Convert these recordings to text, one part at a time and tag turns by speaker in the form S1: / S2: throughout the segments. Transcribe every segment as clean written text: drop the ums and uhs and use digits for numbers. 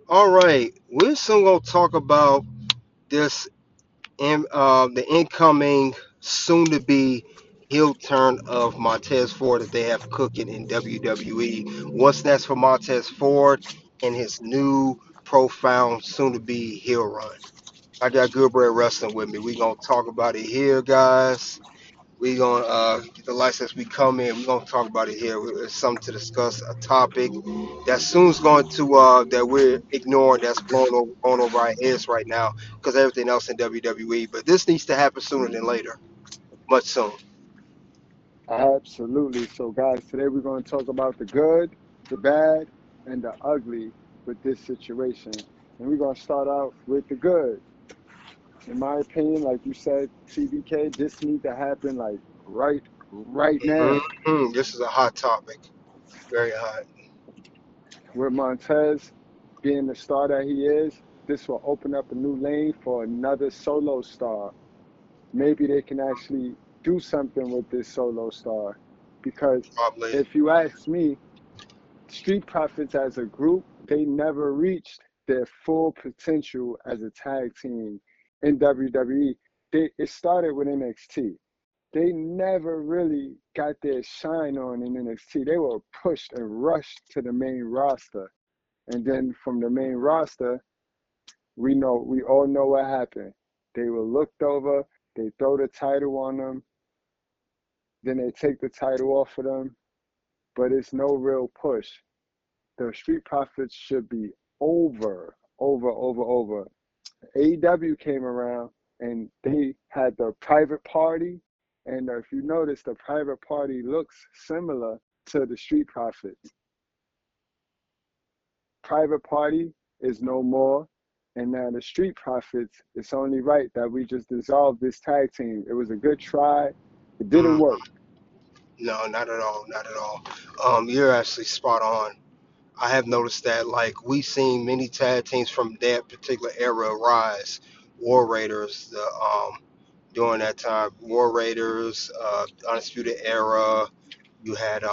S1: All right, we're soon gonna talk about this the incoming, soon-to-be heel turn of Montez Ford that they have cooking in WWE. What's next for Montez Ford and his new, profound, soon-to-be heel run? I got Goodbread Wrestling with me. We gonna talk about it here, guys. We gonna get the license. We come in. We gonna talk about it here. It's something to discuss. A topic that soon's going to that we're ignoring. That's blown over our heads right now because everything else in WWE. But this needs to happen sooner than later. Much soon.
S2: Absolutely. So, guys, today we're going to talk about the good, the bad, and the ugly with this situation. And we're going to start out with the good. In my opinion, like you said, TBK, this need to happen like right now.
S1: This is a hot topic. Very hot.
S2: With Montez being the star that he is, this will open up a new lane for another solo star. Maybe they can actually do something with this solo star. Because
S1: Probably.
S2: if you ask me, Street Profits as a group, they never reached their full potential as a tag team in WWE. It started with NXT. They never really got their shine on in NXT. They were pushed and rushed to the main roster. And then from the main roster, we all know what happened. They were looked over, they throw the title on them, then they take the title off of them, but it's no real push. The Street Profits should be over. AEW came around and they had the private party. And if you notice, the private party looks similar to the Street Profits. Private party is no more. And now the Street Profits, it's only right that we just dissolve this tag team. It was a good try. It didn't
S1: Mm,
S2: work.
S1: no, not at all. Not at all. You're actually spot on. I have noticed that like we've seen many tag teams from that particular era rise. War Raiders, the during that time, War Raiders, Undisputed Era. You had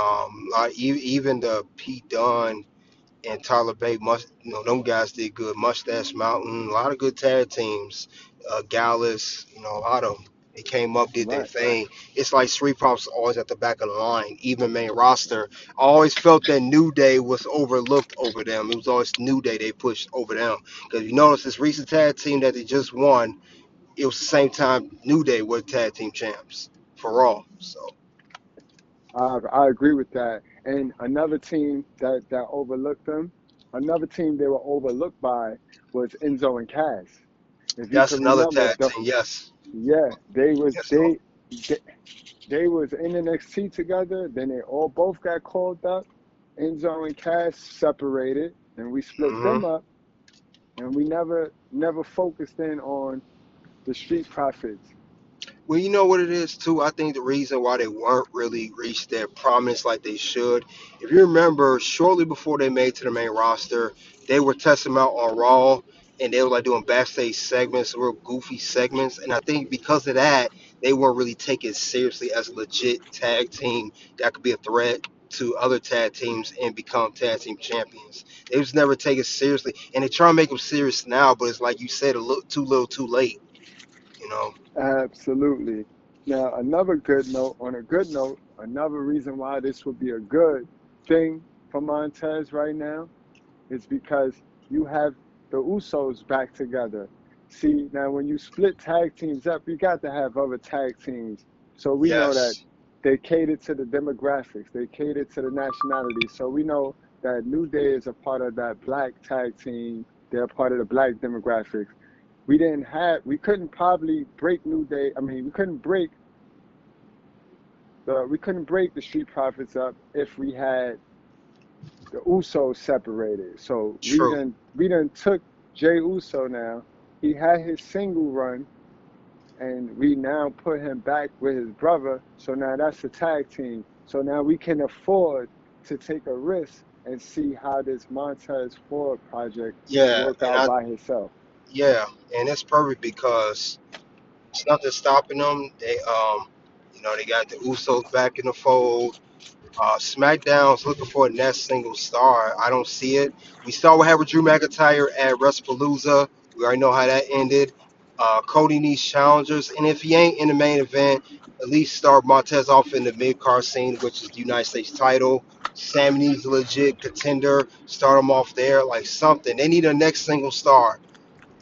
S1: even the Pete Dunne and Tyler Bate. Them guys did good. Mustache Mountain, a lot of good tag teams. Gallus, a lot of them. They came up, did their
S2: Right.
S1: thing. It's like Street Profits always at the back of the line, even main roster. I always felt that New Day was overlooked over them. It was always New Day they pushed over them. Because you notice this recent tag team that they just won, it was the same time New Day were tag team champs for Raw. So
S2: I agree with that. And another team that overlooked them, another team they were overlooked by was Enzo and Cass. If you
S1: that's
S2: can
S1: another
S2: remember,
S1: tag team. Yes,
S2: yeah,
S1: yes, so
S2: they, they was in NXT together. Then they all both got called up. Enzo and Cass separated, and we split
S1: hmm
S2: them up. And we never focused in on the Street Profits.
S1: Well, you know what it is too. I think the reason why they weren't really reached their prominence like they should, if you remember, shortly before they made to the main roster, they were testing them out on Raw, and they were like doing backstage segments, real goofy segments. And I think because of that, they weren't really taken seriously as a legit tag team that could be a threat to other tag teams and become tag team champions. They was never taken seriously, and they try to make them serious now, but it's like you said, a little too late. You know.
S2: Absolutely. Now, another good note, on a good note, another reason why this would be a good thing for Montez right now is because you have the Usos back together. See, now when you split tag teams up, you got to have other tag teams. So we know that
S1: Yes.
S2: they cater to the demographics, they cater to the nationality. So we know that New Day is a part of that black tag team. They're a part of the black demographics. We couldn't probably break New Day. I mean, we couldn't break the Street Profits up if we had the Usos separated. So
S1: True.
S2: we done took Jay Uso now. He had his single run, and we now put him back with his brother. So now that's a tag team. So now we can afford to take a risk and see how this Montez Ford project
S1: Yeah,
S2: work
S1: and
S2: out by himself.
S1: yeah, and it's perfect because it's nothing stopping them. They got the Usos back in the fold. SmackDown's looking for a next single star. I don't see it. We saw what happened with Drew McIntyre at WrestlePalooza. We already know how that ended. Cody needs challengers, and if he ain't in the main event, at least start Montez off in the mid card scene, which is the United States title. Sammy needs a legit contender. Start him off there, like something. They need a next single star,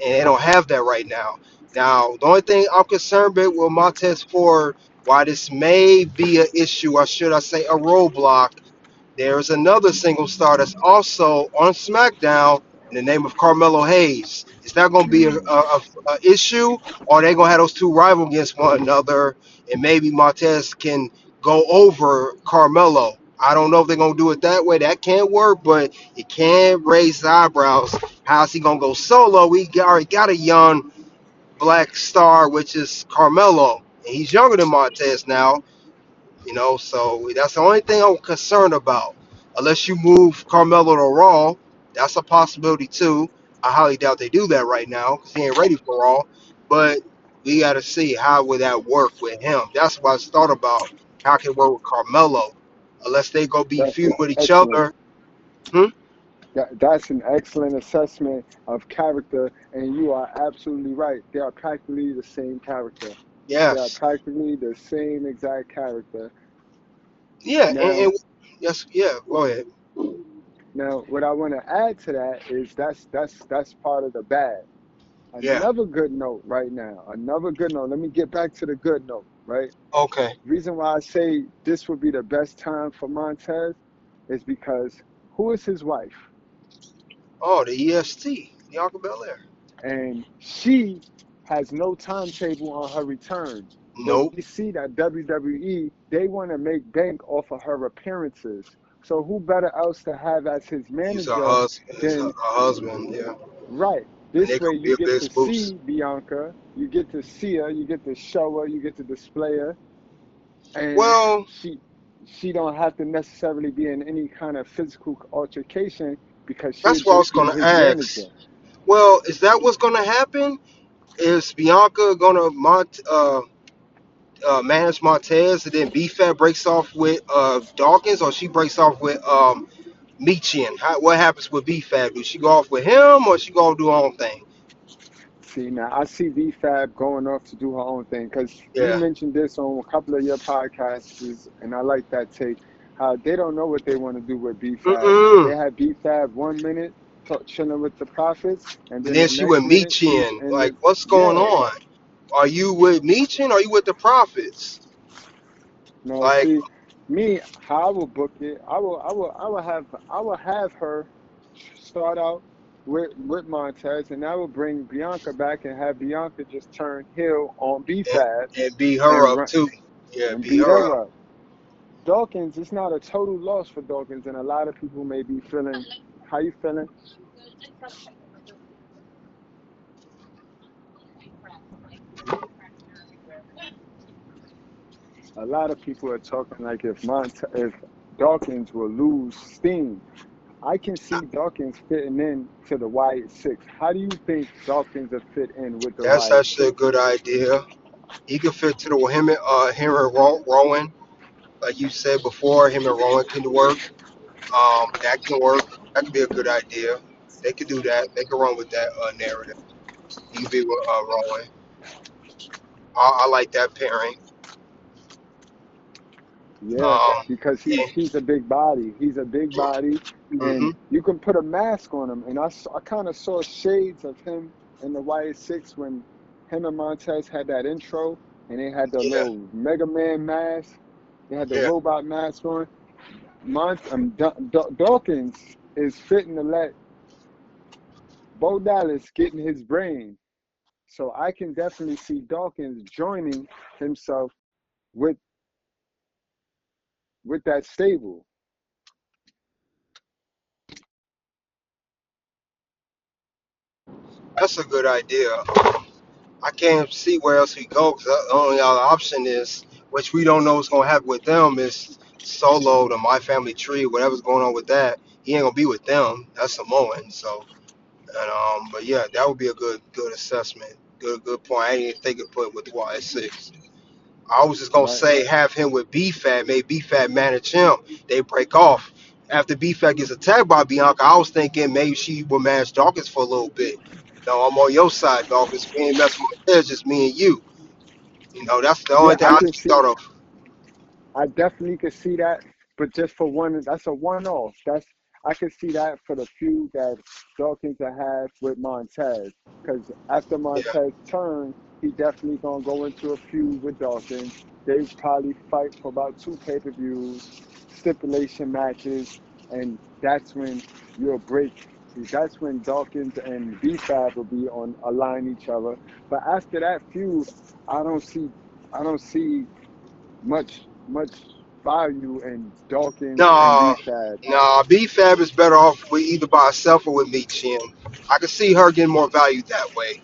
S1: and they don't have that right now. Now, the only thing I'm concerned with Montez Ford, why this may be an issue, or should I say a roadblock, there's another single star that's also on SmackDown in the name of Carmelo Hayes. Is that going to be a issue, or are they going to have those two rival against one another, and maybe Montez can go over Carmelo? I don't know if they're going to do it that way. That can't work, but it can raise the eyebrows. How's he going to go solo? Already got a young black star, which is Carmelo, and he's younger than Montez now. So that's the only thing I'm concerned about. Unless you move Carmelo to Raw, that's a possibility too. I highly doubt they do that right now because he ain't ready for Raw. But we got to see how would that work with him. That's what I thought about. How can it work with Carmelo? Unless they go be
S2: That's
S1: feud with each
S2: excellent.
S1: other. Hmm?
S2: That's an excellent assessment of character, and you are absolutely right. They are practically the same character. They are
S1: Yes.
S2: practically the same exact character.
S1: Yeah. And
S2: Now,
S1: yes. Yeah. Go ahead.
S2: what I want to add to that is that's part of the bad.
S1: Yeah.
S2: Another good note right now. Another good note. Let me get back to the good note, right?
S1: Okay.
S2: Reason why I say this would be the best time for Montez is because who is his wife?
S1: Oh, the EST, Bianca Belair.
S2: And she has no timetable on her return. But
S1: Nope.
S2: we see that WWE, they want to make bank off of her appearances. So who better else to have as his
S1: He's her
S2: manager
S1: husband. His her
S2: than
S1: husband. Yeah.
S2: right?
S1: And they
S2: This way
S1: could
S2: you
S1: be a
S2: get
S1: big
S2: to
S1: boost.
S2: see Bianca, you get to see her, you get to show her, you get to display her, and
S1: Well,
S2: she don't have to necessarily be in any kind of physical altercation because she'll
S1: that's what I was
S2: just be
S1: gonna
S2: his
S1: ask.
S2: manager.
S1: Well, is that what's gonna happen? Is Bianca gonna manage Montez and then BFAT breaks off with Dawkins, or she breaks off with Michian? What happens with BFAT? Do she go off with him, or she gonna do her own thing?
S2: See, now I see VFab going off to do her own thing because you
S1: Yeah.
S2: mentioned this on a couple of your podcasts, and I like that take. How they don't know what they want to do with BFab. They
S1: Mm-mm.
S2: had BFab 1 minute chilling with the prophets, and
S1: And
S2: then the
S1: then she
S2: next
S1: with
S2: minute she's
S1: Michian.
S2: in
S1: Like,
S2: the
S1: what's going
S2: yeah.
S1: on? Are you with Michian? Or are you with the prophets?
S2: No,
S1: Like,
S2: see, me, how I will book it, I will have her start out with Montez, and I will bring Bianca back and have Bianca just turn heel on
S1: and,
S2: BFab
S1: and beat her
S2: and
S1: up
S2: run
S1: too. Yeah,
S2: and
S1: beat
S2: beat
S1: her
S2: her
S1: up.
S2: up. Dawkins, it's not a total loss for Dawkins, and a lot of people may be feeling, how you feeling? A lot of people are talking like if Dawkins will lose steam. I can see Dawkins fitting in to the Wyatt Six. How do you think Dawkins will fit in with the
S1: That's
S2: Wyatt
S1: actually a
S2: Six?
S1: good idea. He could fit to the him and Rowan, like you said before. Him and Rowan can work. That can work. That could be a good idea. They could do that. They could run with that narrative. He could be with Rowan. I like that pairing.
S2: Yeah,
S1: Um,
S2: because
S1: and,
S2: he's a big body. He's a big body,
S1: hmm
S2: and you can put a mask on him. And I kind of saw shades of him in the Wyatt Six when him and Montez had that intro, and they had the
S1: Yeah,
S2: little Mega Man mask. They had the
S1: yeah.
S2: robot mask on. Dawkins is fitting to let Bo Dallas get in his brain. So I can definitely see Dawkins joining himself with that stable.
S1: That's a good idea. I can't see where else we go because the only other option is, which we don't know what's gonna happen with them, is Solo, the My Family Tree, whatever's going on with that. He ain't gonna be with them. That's Samoan. So, and but yeah, that would be a good assessment. Good point. I didn't even think of putting with the Y6. I was just gonna
S2: right?
S1: say have him with BFAT, make BFAT manage him. They break off. After BFAT gets attacked by Bianca, I was thinking maybe she will manage Dawkins for a little bit. No, I'm on your side, Dawkins. We ain't messing with this, just me and you. That's the
S2: Yeah,
S1: only thing
S2: I
S1: I
S2: can see.
S1: thought of.
S2: I definitely could see that, but just for one, that's a one-off. That's I could see that for the feud that Dawkins will have with Montez, because after
S1: Yeah.
S2: Montez turn, he definitely gonna go into a feud with Dawkins. They probably fight for about two pay-per-views, stipulation matches, and that's when you'll break. That's when Dawkins and B-Fab will be on align each other. But after that feud, I don't see. I don't see much value in Dawkins and
S1: Nah,
S2: B-Fab.
S1: nah. BFAB is better off with either by herself or with me, Chin. I can see her getting more value that way.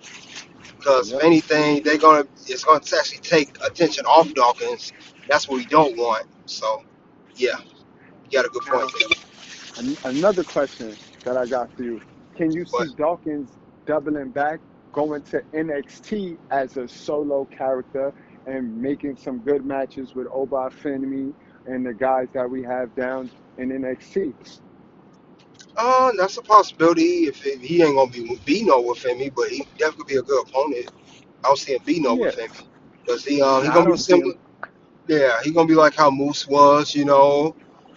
S1: Because if
S2: Yep.
S1: anything, it's gonna actually take attention off Dawkins. That's what we don't want. So, yeah, you got a good point
S2: Now,
S1: there.
S2: another question that I got for you. Can you
S1: But
S2: see Dawkins doubling back, going to NXT as a solo character and making some good matches with Oba Femi and the guys that we have down in NXT?
S1: that's a possibility. If he ain't gonna be no with Femi, but he definitely could be a good opponent. I don't see him be no
S2: Yeah.
S1: with Femi because he
S2: Now I
S1: gonna be
S2: don't see
S1: similar.
S2: him.
S1: Yeah, he gonna be like how Moose was,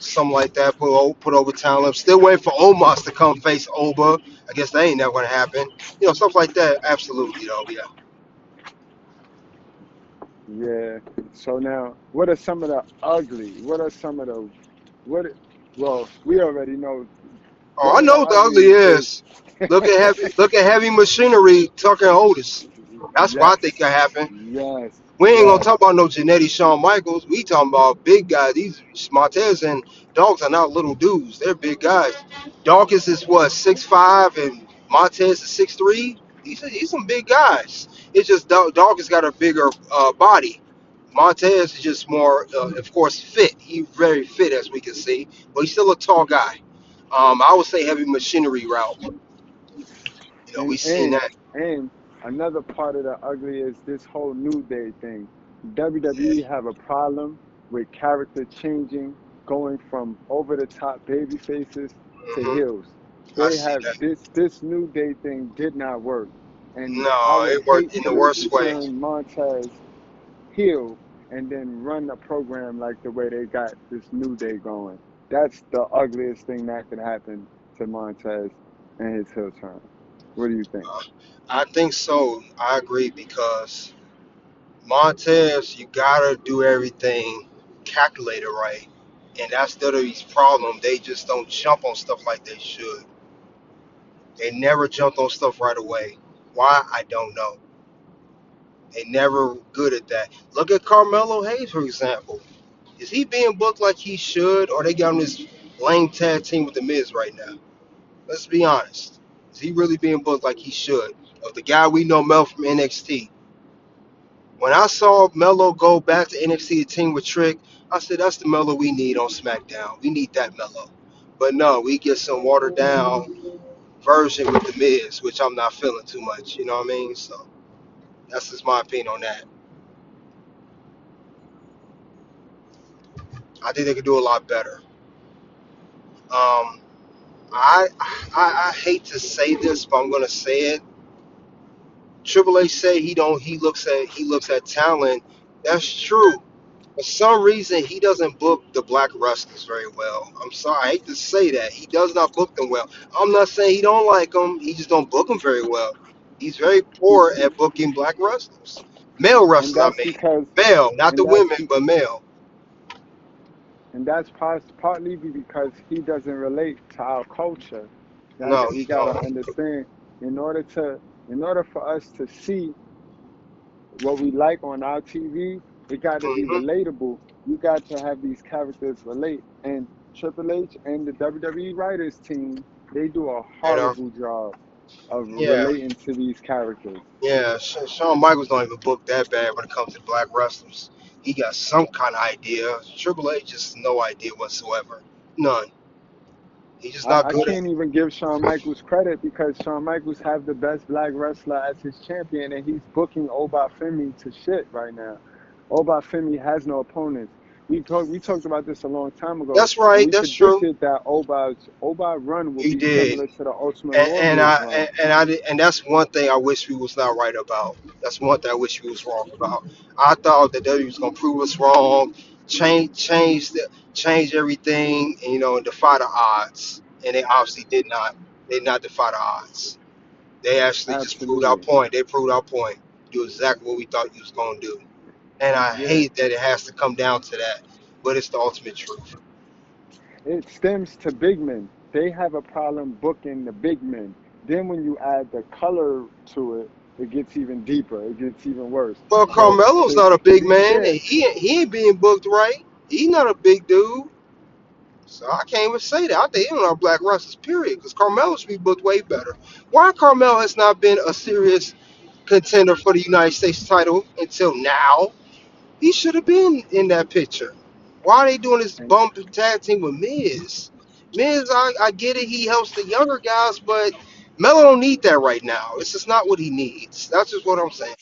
S1: something like that. Put over talent. Still waiting for Omos to come face Oba. I guess that ain't never gonna happen. Stuff like that. Absolutely, though. Yeah.
S2: Yeah. So now, what are some of the ugly? What are some of the what? Well, we already know
S1: Oh, I
S2: one of the
S1: know what the ugly
S2: ugliest is
S1: is. Look at heavy machinery. Tucker and Otis. That's what I
S2: yes,
S1: think could happen.
S2: yes,
S1: We ain't gonna
S2: yes,
S1: talk about no Janetti Shawn Michaels. We talking about big guys. These Montez and Dogs are not little dudes. They're big guys. Dawkins is what 6'5" and Montez is 6'3". He's some big guys. It's just Dawkins got a bigger body. Montez is just more, of course, fit. He's very fit as we can see, but he's still a tall guy. I would say heavy machinery route.
S2: and
S1: We seen
S2: and
S1: that.
S2: and another part of the ugly is this whole New Day thing.
S1: Yeah.
S2: WWE have a problem with character changing, going from over the top baby faces to heels.
S1: I
S2: They
S1: see
S2: have
S1: that.
S2: this New Day thing did not work, and I
S1: No,
S2: would
S1: it worked
S2: hate
S1: in
S2: for
S1: the
S2: them to
S1: worst way.
S2: turn Montez heel and then run a program like the way they got this New Day going. That's the ugliest thing that could happen to Montez and his heel turn. What do you think?
S1: I think so. I agree because Montez, you gotta do everything calculated right, and that's WWE's problem. They just don't jump on stuff like they should. They never jumped on stuff right away. Why? I don't know. They never good at that. Look at Carmelo Hayes, for example. Is he being booked like he should, or they got him this lame tag team with the Miz right now? Let's be honest. Is he really being booked like he should? Of the guy we know, Mel from NXT. When I saw Melo go back to NXT to team with Trick, I said that's the Melo we need on SmackDown. We need that Melo. But no, we get some watered down version with the Miz, which I'm not feeling too much. You know what I mean? So that's just my opinion on that. I think they could do a lot better. Um, I hate to say this, but I'm gonna say it. Triple H say he don't. He looks at talent. That's true. For some reason, he doesn't book the black wrestlers very well. I'm sorry, I hate to say that. He does not book them well. I'm not saying he don't like them. He just don't book them very well. He's very poor at booking black wrestlers, male
S2: And
S1: wrestlers. I
S2: that's
S1: mean,
S2: because
S1: male, not
S2: and
S1: the
S2: that's
S1: women, but male.
S2: that's partly because he doesn't relate to our culture. That
S1: No,
S2: we
S1: he
S2: gotta
S1: don't.
S2: understand in order to in order for us to see what we like on our TV, it got to be
S1: Hmm.
S2: relatable. You got to have these characters relate. And Triple H and the WWE writers team, they do a
S1: And
S2: horrible job of
S1: yeah,
S2: relating to these characters.
S1: yeah. Shawn Michaels don't even book that bad when it comes to black wrestlers. He got some kind of idea. Triple H just no idea whatsoever. None. He's just not
S2: I
S1: good at.
S2: can't even give Shawn Michaels credit because Shawn Michaels have the best black wrestler as his champion, and he's booking Oba Femi to shit right now. Obafemi has no opponents. We talked about this a long time ago,
S1: That's
S2: and
S1: right.
S2: we
S1: That's true.
S2: predicted that Oba's run will
S1: He
S2: be
S1: did.
S2: similar to the Ultimate
S1: And
S2: Warrior's run.
S1: and that's one thing I wish we was not right about. That's one thing I wish we was wrong about. I thought that W was gonna prove us wrong, change everything, and, and defy the odds. And they obviously did not. They did not defy the odds. They actually just proved our
S2: Absolutely.
S1: point. They proved our point. Do exactly what we thought you was gonna do. And I
S2: Yeah.
S1: hate that it has to come down to that, but it's the ultimate truth.
S2: It stems to big men. They have a problem booking the big men. Then when you add the color to it, it gets even deeper. It gets even worse.
S1: Well,
S2: But
S1: Carmelo's
S2: to
S1: not a
S2: to
S1: big
S2: be
S1: man.
S2: fair,
S1: He ain't being booked right. He's not a big dude. So I can't even say that. I think even on Black wrestlers, period. Because Carmelo should be booked way better. Why Carmelo has not been a serious contender for the United States title until now? He should have been in that picture. Why are they doing this
S2: and
S1: bump tag team with Miz? Miz, I get it. He helps the younger guys, but Melo don't need that right now. This is not what he needs. That's just what I'm saying.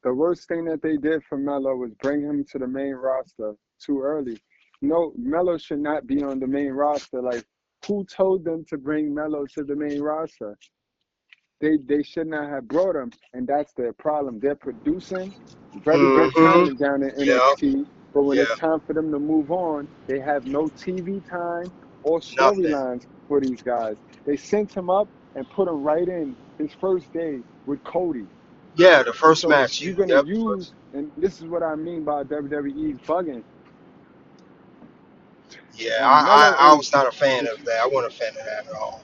S2: the worst thing that they did for Melo was bring him to the main roster too early. No, Melo should not be on the main roster. Like, who told them to bring Melo to the main roster? They should not have brought him, and that's their problem. They're producing very good
S1: Mm-hmm.
S2: talent down in
S1: Yeah.
S2: NXT, but when it's
S1: Yeah.
S2: time for them to move on, they have no TV time or
S1: Nothing.
S2: storylines for these guys. They sent him up and put him right in his first day with Cody.
S1: Yeah, the first
S2: So
S1: match.
S2: you're gonna
S1: Yep.
S2: use, and this is what I mean by WWE's bugging.
S1: Yeah,
S2: And Melo
S1: I was not a fan
S2: is
S1: of that. I wasn't a fan of that at all.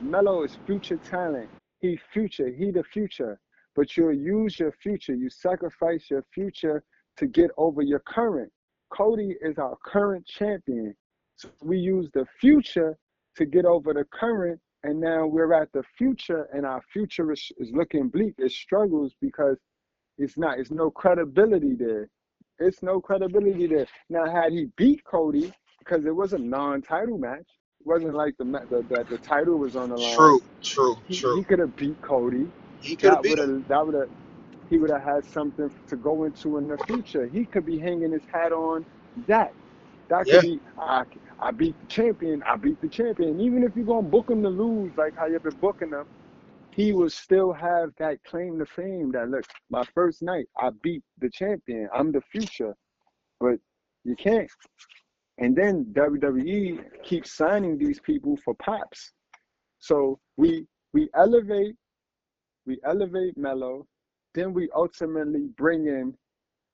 S2: Melo is future talent. He future. He the future. But you'll use your future. You sacrifice your future to get over your current. Cody is our current champion. So we use the future to get over the current. And now we're at the future, and our future is looking bleak. It struggles because it's no credibility there. It's no credibility there. Now, had he beat Cody, because it was a non-title match, it wasn't like the title was on the line.
S1: True, true, true.
S2: He could have beat Cody.
S1: He could have
S2: That
S1: beat
S2: would
S1: him.
S2: have that would have he would have had something to go into in the future. He could be hanging his hat on that. That could
S1: Yeah,
S2: be I beat the champion. I beat the champion. Even if you're gonna book him to lose, like how you've been booking him, he will still have that claim to fame that look, my first night, I beat the champion. I'm the future. But you can't. And then WWE keeps signing these people for pops. So we elevate we elevate Melo, then we ultimately bring in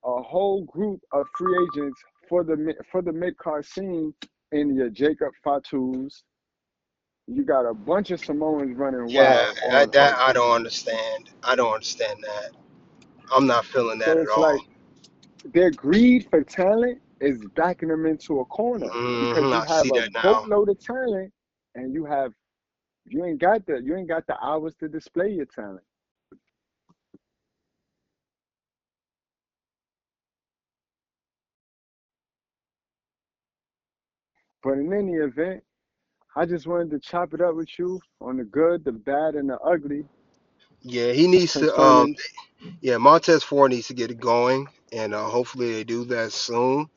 S2: a whole group of free agents for the mid card scene in your Jacob Fatu's. You got a bunch of Samoans running
S1: yeah.
S2: wild on.
S1: That I don't understand. I don't understand that. I'm not feeling that
S2: So
S1: at
S2: it's
S1: all.
S2: like their greed for talent is backing them into a corner because you
S1: I see
S2: have a
S1: that now.
S2: boatload of talent and you ain't got the hours to display your talent. But in any event, I just wanted to chop it up with you on the good, the bad, and the ugly
S1: Yeah, he needs to.
S2: concerning.
S1: Yeah, Montez Ford needs to get it going, and hopefully they do that soon.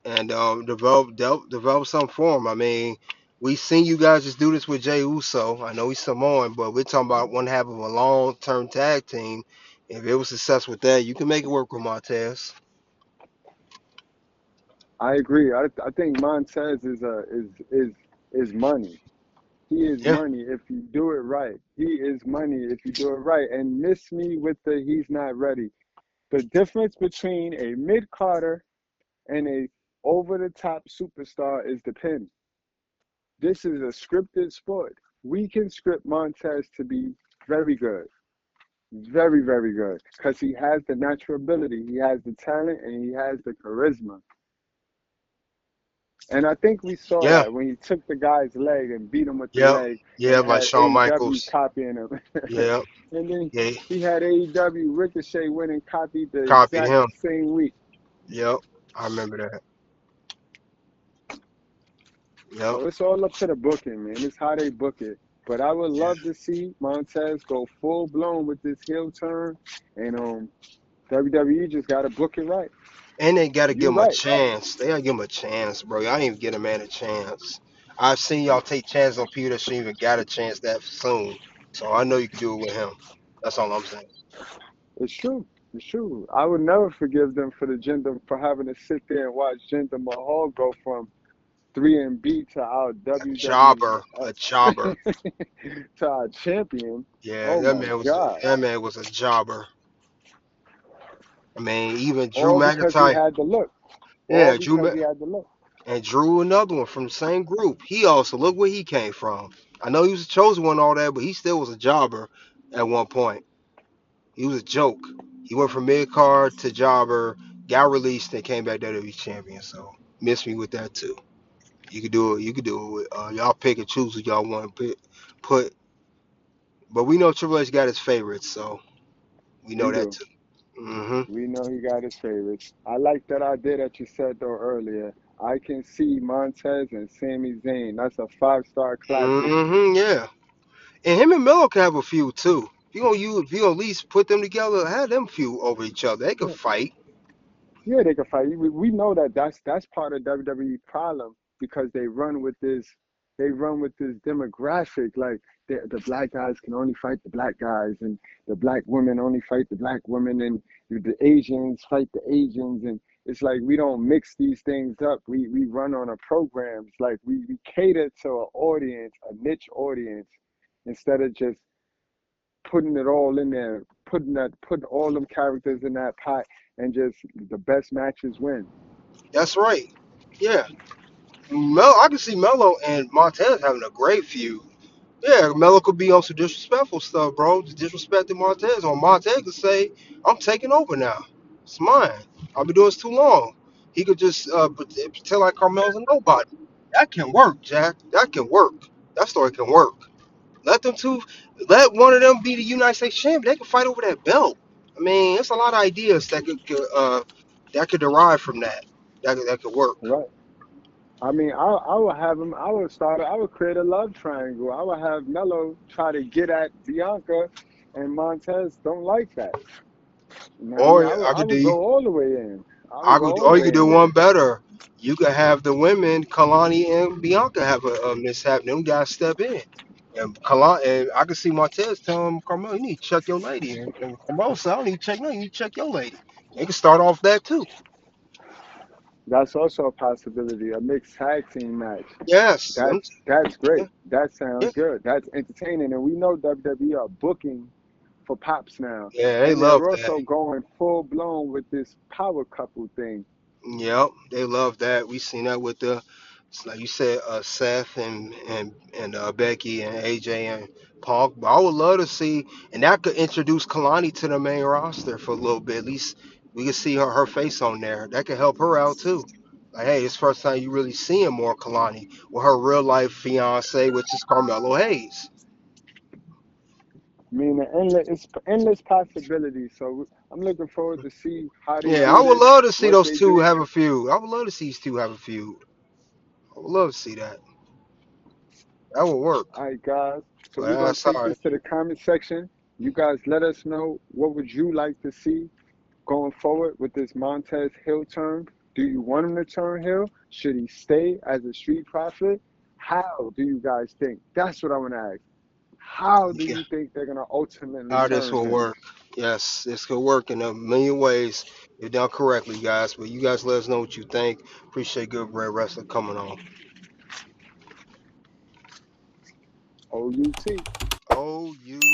S1: And develop something for him. I mean, we seen you guys just do this with Jay Uso. I know he's Samoan, but we're talking about one half of a long term tag team. If it was success with that, you can make it work with Montez.
S2: I agree. I think Montez is money. He is
S1: Yeah,
S2: money if you do it right. He is money if you do it right. And miss me with the he's not ready. The difference between a mid Carter and a over the top superstar is the pen. This is a scripted sport. We can script Montez to be very good, very, very good, because he has the natural ability, he has the talent, and he has the charisma. And I think we saw
S1: yeah,
S2: that when he took the guy's leg and beat him with the
S1: yeah,
S2: leg
S1: yeah.
S2: and
S1: Like
S2: had
S1: Shawn
S2: AEW
S1: Michaels.
S2: copying him.
S1: Yeah,
S2: And then
S1: yeah.
S2: he had AEW Ricochet win and copied the
S1: Copied
S2: exact
S1: him.
S2: same week.
S1: Yep, I remember that. Yep.
S2: So it's all up to the booking, man. It's how they book it. But I would
S1: Yeah.
S2: love to see Montez go full blown with this heel turn and WWE just got to book it right.
S1: And they got to give
S2: You
S1: him a
S2: right.
S1: chance. They got to give him a chance, bro. Y'all didn't even get a man a chance. I've seen y'all take chances on people that shouldn't even got a chance that soon. So I know you can do it with him. That's all I'm saying.
S2: It's true. It's true. I would never forgive them for the gender for having to sit there and watch Jinder Mahal go from 3 and B to our
S1: A jobber,
S2: WWF
S1: a jobber.
S2: to our champion.
S1: Yeah,
S2: Oh my God.
S1: that man was a jobber. I mean, even Drew
S2: All because he
S1: McIntyre.
S2: had the look. All
S1: Yeah,
S2: because he had the look.
S1: And Drew, another one from the same group. He also look where he came from. I know he was the chosen one, and all that, but he still was a jobber at one point. He was a joke. He went from mid card to jobber, got released, and came back WWE champion. So miss me with that too. You could do it. You could do it. Y'all pick and choose who y'all want to put. But we know Triple H got his favorites, so we know
S2: We
S1: that
S2: do.
S1: too. Hmm.
S2: We know he got his favorites. I like that idea that you said though earlier. I can see Montez and Sami Zayn. That's a 5-star classic.
S1: Yeah. And him and Melo can have a feud too. If you gonna at least put them together, have them feud over each other. They could
S2: Yeah,
S1: fight.
S2: yeah, they can fight. We know that that's part of WWE problem because they run with this demographic like the black guys can only fight the black guys and the black women only fight the black women and the Asians fight the Asians and it's like we don't mix these things up. We run on a program. It's like we cater to an audience, a niche audience, instead of just putting it all in there, putting all them characters in that pot and just the best matches win.
S1: That's right. Yeah. I can see Melo and Montez having a great feud. Yeah, Melo could be on some disrespectful stuff, bro. Disrespecting Montez. Or Montez could say, I'm taking over now. It's mine. I've been doing this too long. He could just pretend like Carmel's a nobody. That can work, Jack. That can work. That story can work. Let them two, let one of them be the United States champion. They can fight over that belt. I mean, it's a lot of ideas that could derive from that. That could work.
S2: Right. I mean, I would have him. I would create a love triangle. I would have Melo try to get at Bianca, and Montez don't like that. You know what I mean?
S1: Or I
S2: I
S1: could
S2: would
S1: do,
S2: go all the way in. I would
S1: I
S2: go
S1: could,
S2: all the
S1: or you could
S2: way
S1: do
S2: in there.
S1: one better. You could have the women, Kalani and Bianca, have a mishap. Them guys step in. And I could see Montez telling Carmelo, you need to check your lady. And Carmelo said, I don't need to check no, you need to check your lady. They can start off that too.
S2: That's also a possibility. A mixed tag team match.
S1: Yes.
S2: That's
S1: Yeah,
S2: great. That
S1: yeah.
S2: sounds good. That's entertaining. And we know WWE are booking for pops now.
S1: Yeah, they
S2: And
S1: love
S2: they're
S1: that.
S2: also going full blown with this power couple thing.
S1: Yep, they love that. We seen that with it's like you said, Seth and Becky and AJ and Punk. But I would love to see, and that could introduce Kalani to the main roster for a little bit. At least we could see her face on there. That could help her out too. Like, hey, it's the first time you really seeing more Kalani with her real life fiance, which is Carmelo Hayes.
S2: I mean, it's endless possibilities. So I'm looking forward to see how they
S1: Yeah,
S2: do
S1: I would
S2: this,
S1: love to see
S2: what
S1: those
S2: they
S1: two
S2: do.
S1: have a feud. I would love to see these two have a feud. I would love to see that. That would work.
S2: All right, guys. So
S1: But
S2: we're gonna
S1: that's
S2: take
S1: all right.
S2: this to the comment section. You guys let us know what would you like to see going forward with this Montez Hill turn? Do you want him to turn Hill? Should he stay as a street profit? How do you guys think? That's what I want to ask. How do you think they're gonna ultimately
S1: How this
S2: turn
S1: will
S2: him?
S1: work. Yes, this could work in a million ways if done correctly, guys. But you guys let us know what you think. Appreciate Good Bread Wrestling coming on.
S2: OUT.
S1: OU.